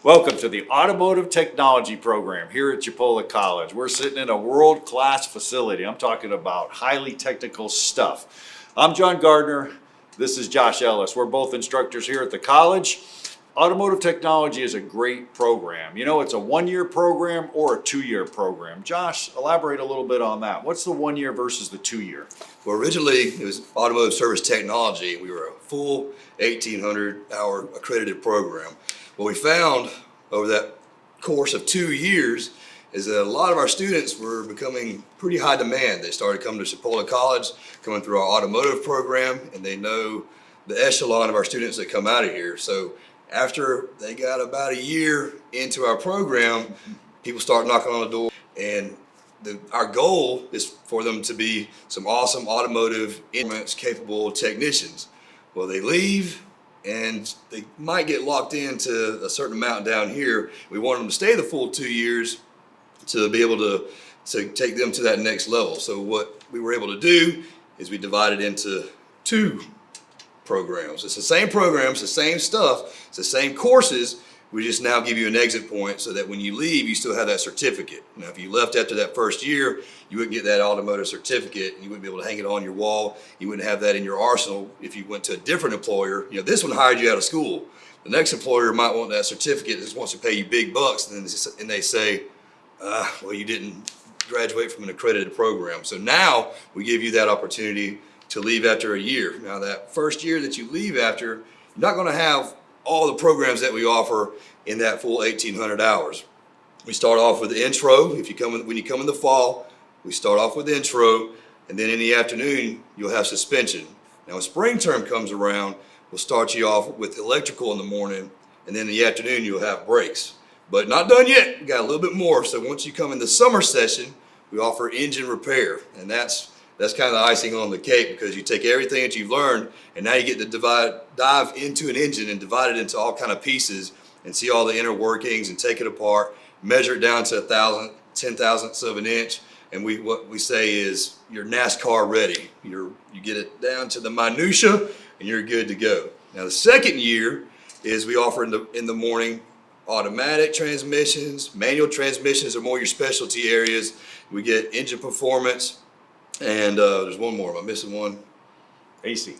Welcome to the Automotive Technology program here at Chipola College. We're sitting in a world-class facility. I'm talking about highly technical stuff. I'm John Gardner. This is Josh Ellis. We're both instructors here at the college. Automotive Technology is a great program. You know, it's a one-year program or a two-year program. Josh, elaborate a little bit on that. What's the 1 year versus the 2 year? Well, originally it was Automotive Service Technology. We were a full 1,800-hour accredited program. What we found over that course of 2 years is that a lot of our students were becoming pretty high demand. They started coming to Chipola College, coming through our automotive program, and they know the echelon of our students that come out of here. So after they got about a year into our program, people start knocking on the door, and our goal is for them to be some awesome automotive instruments capable technicians. Well, they leave and they might get locked into a certain amount down here. We want them to stay the full 2 years to be able to take them to that next level. So what we were able to do is we divided into two programs. It's the same programs, the same stuff, it's the same courses. We just now give you an exit point so that when you leave, you still have that certificate. Now, if you left after that first year, you wouldn't get that automotive certificate, and you wouldn't be able to hang it on your wall. You wouldn't have that in your arsenal if you went to a different employer. You know, this one hired you out of school. The next employer might want that certificate, just wants to pay you big bucks, and they say, well, you didn't graduate from an accredited program. So now we give you that opportunity to leave after a year. Now, that first year that you leave after, you're not going to have all the programs that we offer in that full 1,800 hours. We start off with the intro. When you come in the fall, we start off with intro, and then in the afternoon, you'll have suspension. Now, when spring term comes around, we'll start you off with electrical in the morning, and then in the afternoon, you'll have brakes. But not done yet, we got a little bit more. So once you come in the summer session, we offer engine repair, and that's kind of the icing on the cake, because you take everything that you've learned and now you get to dive into an engine and divide it into all kind of pieces and see all the inner workings and take it apart, measure it down to 10,000ths of an inch, and what we say is you're NASCAR ready. You get it down to the minutia and you're good to go. Now, the second year is we offer in the morning automatic transmissions, manual transmissions are more your specialty areas. We get engine performance. And there's one more. Am I missing one? AC,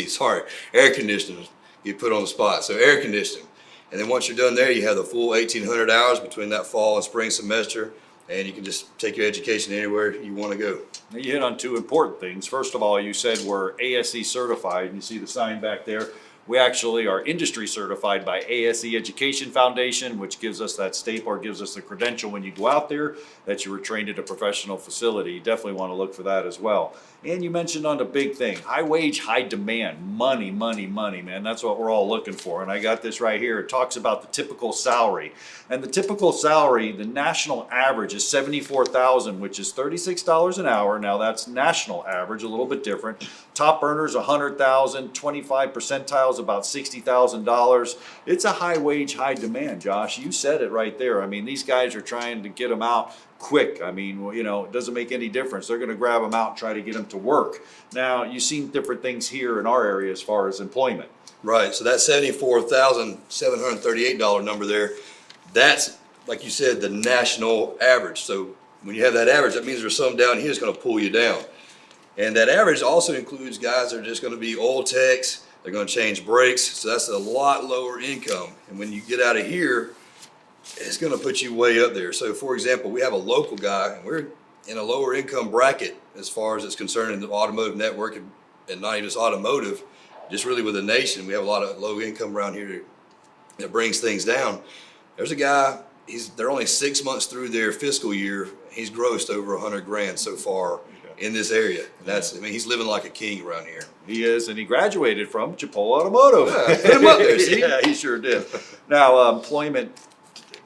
sorry. Air conditioners. You put on the spot. So air conditioning. And then once you're done there, you have the full 1,800 hours between that fall and spring semester. And you can just take your education anywhere you want to go. Now, you hit on two important things. First of all, you said we're ASE certified, and you see the sign back there. We actually are industry certified by ASE Education Foundation, which gives us that staple, or gives us the credential when you go out there that you were trained at a professional facility. You definitely want to look for that as well. And you mentioned on the big thing, high wage, high demand, money, man. That's what we're all looking for. And I got this right here. It talks about the typical salary. And the typical salary, the national average is $74,000, which is $36 an hour. Now that's national average, a little bit different. Top earners, $100,000, 25 percentiles, about $60,000. It's a high wage, high demand, Josh. You said it right there. I mean, these guys are trying to get them out quick. I mean, you know, it doesn't make any difference. They're going to grab them out and try to get them to work. Now, you've seen different things here in our area as far as employment. Right. So that $74,738 number there, that's, like you said, the national average. So when you have that average, that means there's some down here that's going to pull you down. And that average also includes guys that are just going to be oil techs. They're going to change brakes. So that's a lot lower income. And when you get out of here, it's going to put you way up there. So, for example, we have a local guy, and we're in a lower income bracket as far as it's concerned in the automotive network, and not even just automotive, just really with the nation. We have a lot of low income around here that brings things down. There's a guy, they're only 6 months through their fiscal year. He's grossed over $100,000 so far in this area. And he's living like a king around here. He is, and he graduated from Chipola Automotive. Yeah, put him up there, see? Yeah, he sure did. Now,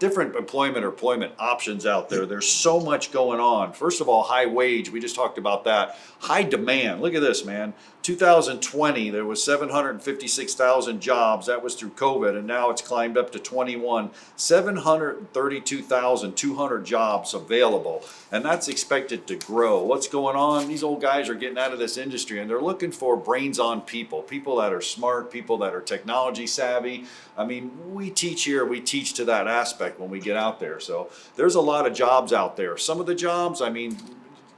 different employment options out there. There's so much going on. First of all, high wage. We just talked about that. High demand. Look at this, man. 2020, there was 756,000 jobs. That was through COVID, and now it's climbed up to 21. 732,200 jobs available, and that's expected to grow. What's going on? These old guys are getting out of this industry, and they're looking for brains-on people, people that are smart, people that are technology savvy. I mean, we teach here, we teach to that aspect when we get out there. So there's a lot of jobs out there. Some of the jobs, I mean,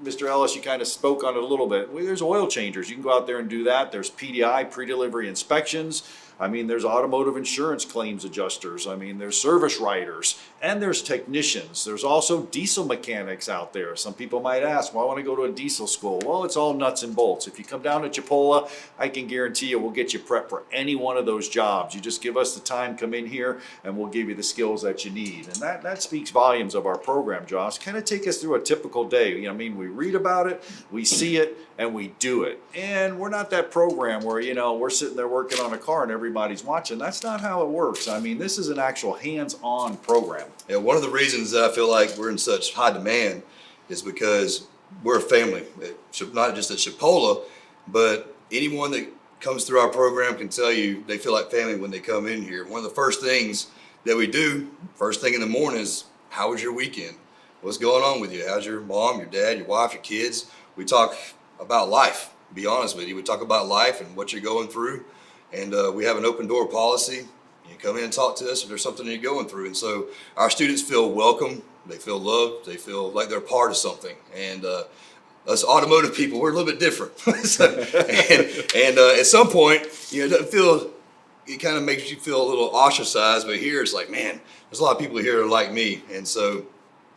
Mr. Ellis, you kind of spoke on it a little bit. Well, there's oil changers. You can go out there and do that. There's PDI, pre-delivery inspections. I mean, there's automotive insurance claims adjusters. I mean, there's service writers, and there's technicians. There's also diesel mechanics out there. Some people might ask, well, I want to go to a diesel school. Well, it's all nuts and bolts. If you come down to Chipola, I can guarantee you we'll get you prepped for any one of those jobs. You just give us the time, come in here, and we'll give you the skills that you need. And that speaks volumes of our program, Josh. Kind of take us through a typical day. You know, I mean, we read about it, we see it, and we do it. And we're not that program where, you know, we're sitting there working on a car and everybody's watching. That's not how it works. I mean, this is an actual hands-on program. Yeah, one of the reasons that I feel like we're in such high demand is because we're a family. Not just at Chipola, but anyone that comes through our program can tell you they feel like family when they come in here. One of the first things that we do, first thing in the morning, is how was your weekend? What's going on with you? How's your mom, your dad, your wife, your kids? We talk about life, to be honest with you. We talk about life and what you're going through. And we have an open door policy. You come in and talk to us if there's something you're going through. And so our students feel welcome. They feel loved. They feel like they're part of something. And us automotive people, we're a little bit different. and at some point, you know, it doesn't feel, it kind of makes you feel a little ostracized. But here it's like, man, there's a lot of people here that are like me. And so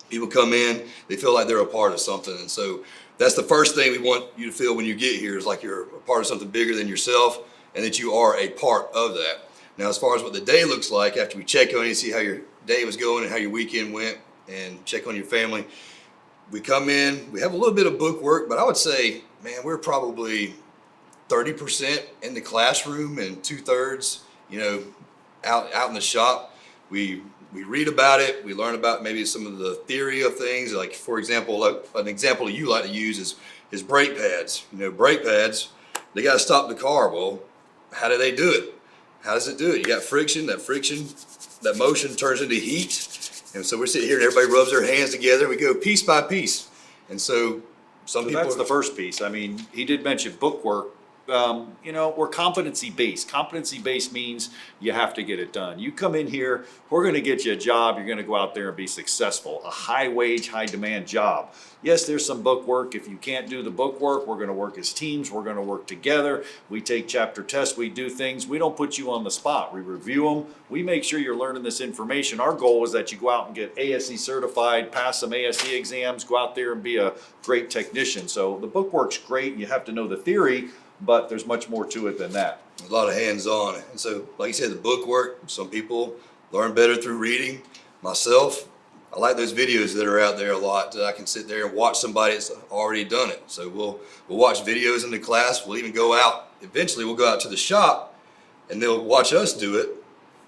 people come in, they feel like they're a part of something. And so that's the first thing we want you to feel when you get here, is like you're a part of something bigger than yourself, and that you are a part of that. Now, as far as what the day looks like, after we check on you, see how your day was going and how your weekend went, and check on your family, we come in, we have a little bit of book work, but I would say, man, we're probably 30% in the classroom and 2/3, you know, out in the shop. We read about it. We learn about maybe some of the theory of things. Like, for example, an example you like to use is brake pads. You know, brake pads, they got to stop the car. Well, how do they do it? How does it do it? You got friction. That motion turns into heat. And so we're sitting here and everybody rubs their hands together. We go piece by piece. And so some people. That's the first piece. I mean, he did mention book work. You know, we're competency based. Competency based means you have to get it done. You come in here, we're going to get you a job. You're going to go out there and be successful. A high wage, high demand job. Yes, there's some book work. If you can't do the book work, we're going to work as teams. We're going to work together. We take chapter tests. We do things. We don't put you on the spot. We review them. We make sure you're learning this information. Our goal is that you go out and get ASE certified, pass some ASE exams, go out there and be a great technician. So the book work's great. You have to know the theory, but there's much more to it than that. A lot of hands-on. And so, like you said, the book work, some people learn better through reading. Myself, I like those videos that are out there a lot, that I can sit there and watch somebody that's already done it. So we'll watch videos in the class. We'll even go out. Eventually, we'll go out to the shop, and they'll watch us do it.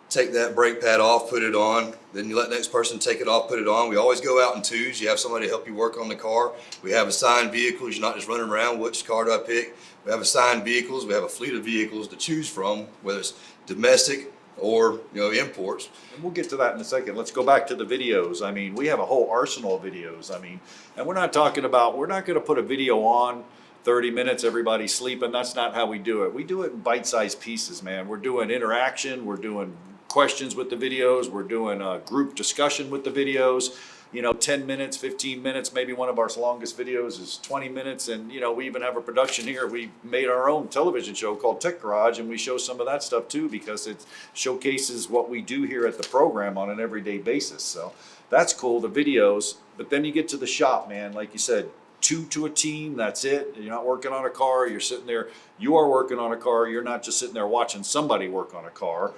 Take that brake pad off, put it on. Then you let the next person take it off, put it on. We always go out in twos. You have somebody help you work on the car. We have assigned vehicles. You're not just running around, which car do I pick? We have assigned vehicles. We have a fleet of vehicles to choose from, whether it's domestic or, you know, imports. And we'll get to that in a second. Let's go back to the videos. I mean, we have a whole arsenal of videos. I mean, and we're not talking about, we're not going to put a video on 30 minutes, everybody's sleeping. That's not how we do it. We do it in bite-sized pieces, man. We're doing interaction. We're doing questions with the videos. We're doing a group discussion with the videos. You know, 10 minutes, 15 minutes, maybe one of our longest videos is 20 minutes. And, you know, we even have a production here. We made our own television show called Tech Garage, and we show some of that stuff too, because it showcases what we do here at the program on an everyday basis. So that's cool, the videos. But then you get to the shop, man, like you said, 2 to a team, that's it. You're not working on a car, you're sitting there, you are working on a car. You're not just sitting there watching somebody work on a car.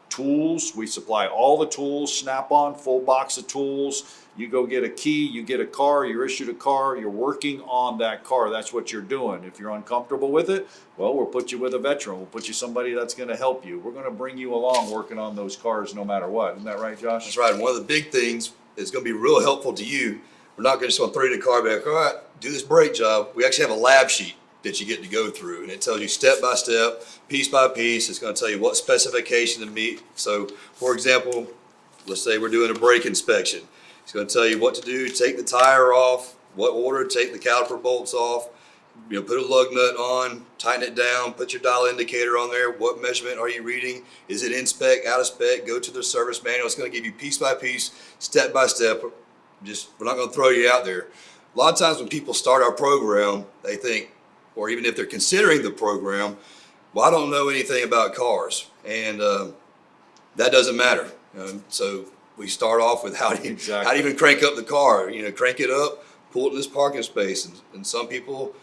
Tools, we supply all the tools, Snap-on, full box of tools. You go get a key, you get a car, you're issued a car, you're working on that car. That's what you're doing. If you're uncomfortable with it, well, we'll put you with a veteran. We'll put you somebody that's going to help you. We're going to bring you along working on those cars no matter what. Isn't that right, Josh? That's right. And one of the big things that's going to be real helpful to you, we're not going to just want to throw you in the car and be like, all right, do this brake job. We actually have a lab sheet. that you get to go through, and it tells you step by step, piece by piece. It's going to tell you what specification to meet. So, for example, let's say we're doing a brake inspection. It's going to tell you what to do: take the tire off, what order, take the caliper bolts off, put a lug nut on, tighten it down, put your dial indicator on there. What measurement are you reading? Is it in spec, out of spec? Go to the service manual. It's going to give you piece by piece, step by step. We're not going to throw you out there. A lot of times when people start our program, they think, or even if they're considering the program, well, I don't know anything about cars, and that doesn't matter. So we start off with how to even crank up the car. Crank it up, pull it in this parking space, and some people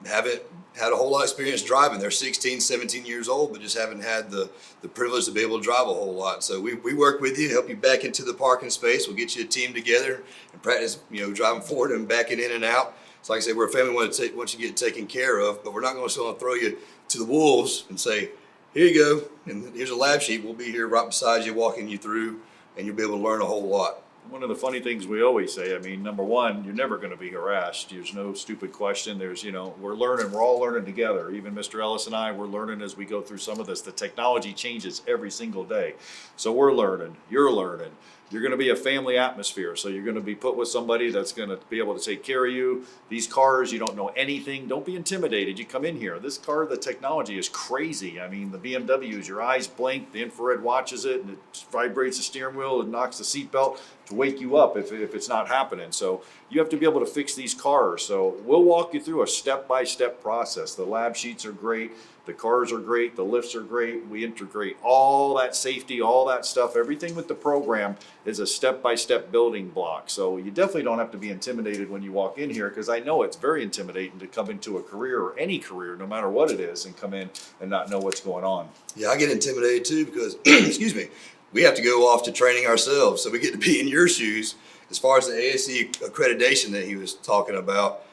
haven't had a whole lot of experience driving. They're 16, 17 years old, but just haven't had the privilege to be able to drive a whole lot. So we work with you, help you back into the parking space. We'll get you a team together and practice, driving forward and backing in and out. So like I said, we're a family once you get taken care of, but we're not going to throw you to the wolves and say, here you go, and here's a lab sheet. We'll be here right beside you, walking you through, and you'll be able to learn a whole lot. One of the funny things we always say, I mean, number one, you're never going to be harassed. There's no stupid question. There's, we're learning, we're all learning together. Even Mr. Ellis and I, we're learning as we go through some of this. The technology changes every single day. So we're learning, you're learning. You're going to be a family atmosphere. So you're going to be put with somebody that's going to be able to take care of you. These cars, you don't know anything. Don't be intimidated. You come in here. This car, the technology is crazy. I mean, the BMWs, your eyes blink, the infrared watches it, and it vibrates the steering wheel, and knocks the seatbelt to wake you up if it's not happening. So you have to be able to fix these cars. So we'll walk you through a step-by-step process. The lab sheets are great. The cars are great. The lifts are great. We integrate all that safety, all that stuff. Everything with the program is a step-by-step building block. So you definitely don't have to be intimidated when you walk in here, because I know it's very intimidating to come into a career, or any career, no matter what it is, and come in and not know what's going on. Yeah, I get intimidated too because, excuse me, we have to go off to training ourselves. So we get to be in your shoes. As far as the ASE accreditation that he was talking about,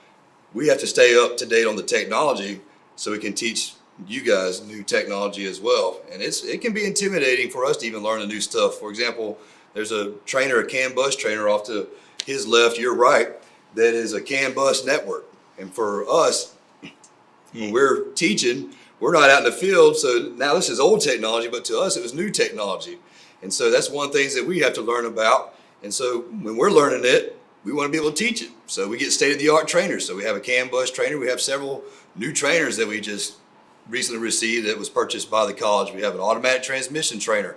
we have to stay up to date on the technology so we can teach you guys new technology as well. And it can be intimidating for us to even learn the new stuff. For example, there's a CAN bus trainer off to his left, your right, that is a CAN bus network. And for us, when we're teaching, we're not out in the field. So now this is old technology, but to us it was new technology. And so that's one of the things that we have to learn about. And so when we're learning it, we want to be able to teach it. So we get state-of-the-art trainers. So we have a CAN bus trainer. We have several new trainers that we just recently received that was purchased by the college. We have an automatic transmission trainer.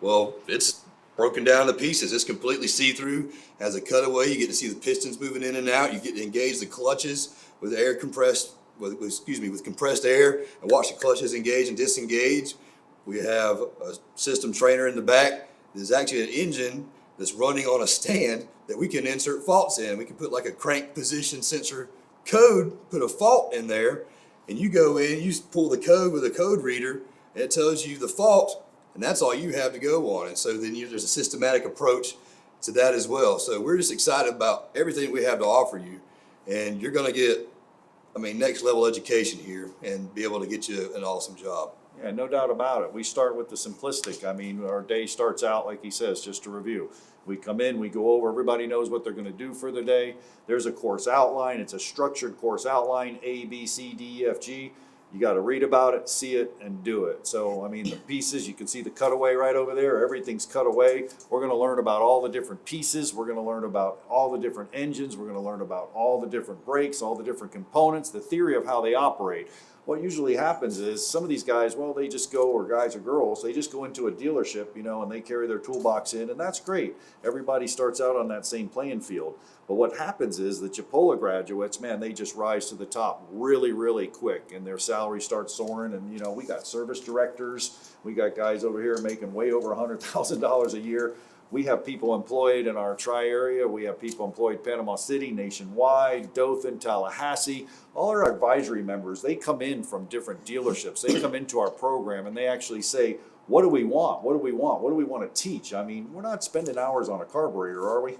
Well, it's broken down to pieces. It's completely see-through. Has a cutaway. You get to see the pistons moving in and out. You get to engage the clutches with air compressed, with compressed air, and watch the clutches engage and disengage. We have a system trainer in the back. There's actually an engine that's running on a stand that we can insert faults in. We can put like a crank position sensor code, put a fault in there, and you go in, you pull the code with a code reader, and it tells you the fault, and that's all you have to go on. And so then there's a systematic approach to that as well. So we're just excited about everything we have to offer you, and you're going to get, next level education here and be able to get you an awesome job. Yeah, no doubt about it. We start with the simplistic. Our day starts out, like he says, just to review. We come in, we go over, everybody knows what they're going to do for the day. There's a course outline. It's a structured course outline, A, B, C, D, E, F, G. You got to read about it, see it, and do it. So, the pieces, you can see the cutaway right over there. Everything's cut away. We're going to learn about all the different pieces. We're going to learn about all the different engines. We're going to learn about all the different brakes, all the different components, the theory of how they operate. What usually happens is some of these guys, they just go, or guys or girls, they just go into a dealership, and they carry their toolbox in, and that's great. Everybody starts out on that same playing field. But what happens is the Chipola graduates, they just rise to the top really, really quick, and their salary starts soaring. And, we got service directors. We got guys over here making way over $100,000 a year. We have people employed in our tri-area. We have people employed Panama City, nationwide, Dothan, Tallahassee. All our advisory members, they come in from different dealerships. They come into our program, and they actually say, what do we want? What do we want? What do we want to teach? We're not spending hours on a carburetor, are we?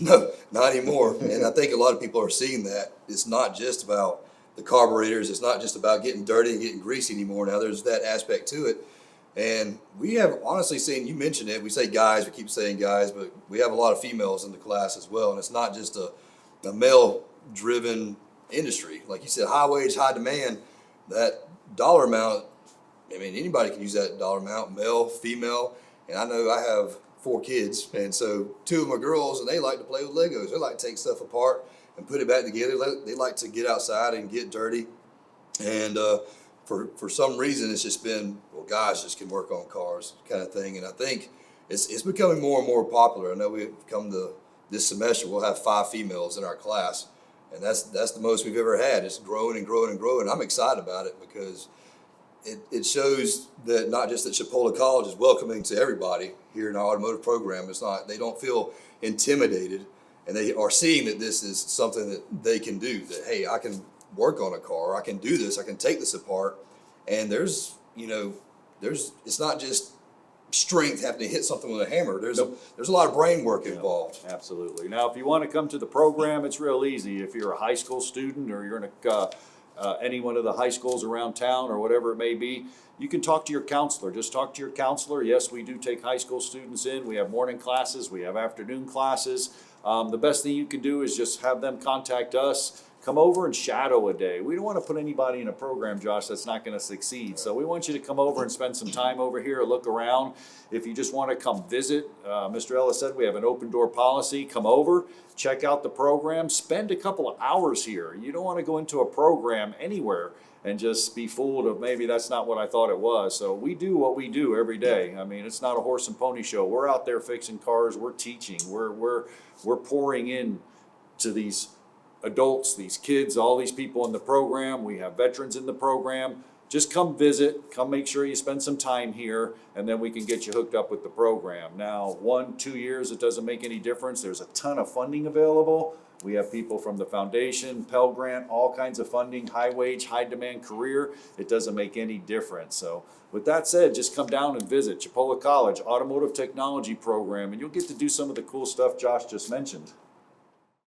No, not anymore. And I think a lot of people are seeing that. It's not just about the carburetors. It's not just about getting dirty and getting greasy anymore. Now there's that aspect to it. And we have honestly seen, you mentioned it, we say guys, we keep saying guys, but we have a lot of females in the class as well. And it's not just a male-driven industry. Like you said, high wage, high demand, that dollar amount, I mean, anybody can use that dollar amount, male, female. And I know I have 4 kids, and so 2 of them are girls, and they like to play with Legos. They like to take stuff apart and put it back together. They like to get outside and get dirty. And for some reason, it's just been, well, guys just can work on cars kind of thing. And I think it's becoming more and more popular. I know we've come to this semester, we'll have 5 females in our class, and that's the most we've ever had. It's growing and growing and growing. I'm excited about it because it shows that not just that Chipola College is welcoming to everybody here in our automotive program. It's not, they don't feel intimidated, and they are seeing that this is something that they can do, that, hey, I can work on a car, I can do this, I can take this apart. And there's it's not just strength having to hit something with a hammer. There's a lot of brain work involved. Absolutely. Now, if you want to come to the program, it's real easy. If you're a high school student or you're in any one of the high schools around town or whatever it may be, you can talk to your counselor. Just talk to your counselor. Yes, we do take high school students in. We have morning classes. We have afternoon classes. The best thing you can do is just have them contact us. Come over and shadow a day. We don't want to put anybody in a program, Josh, that's not going to succeed. So we want you to come over and spend some time over here, look around. If you just want to come visit, Mr. Ellis said we have an open door policy. Come over, check out the program, spend a couple of hours here. You don't want to go into a program anywhere and just be fooled of maybe that's not what I thought it was. So we do what we do every day. I mean, it's not a horse and pony show. We're out there fixing cars. We're teaching. We're pouring in to these adults, these kids, all these people in the program. We have veterans in the program. Just come visit, come make sure you spend some time here, and then we can get you hooked up with the program. Now, 1-2 years, it doesn't make any difference. There's a ton of funding available. We have people from the foundation, Pell Grant, all kinds of funding, high wage, high demand career. It doesn't make any difference. So with that said, just come down and visit Chipola College Automotive Technology Program, and you'll get to do some of the cool stuff Josh just mentioned.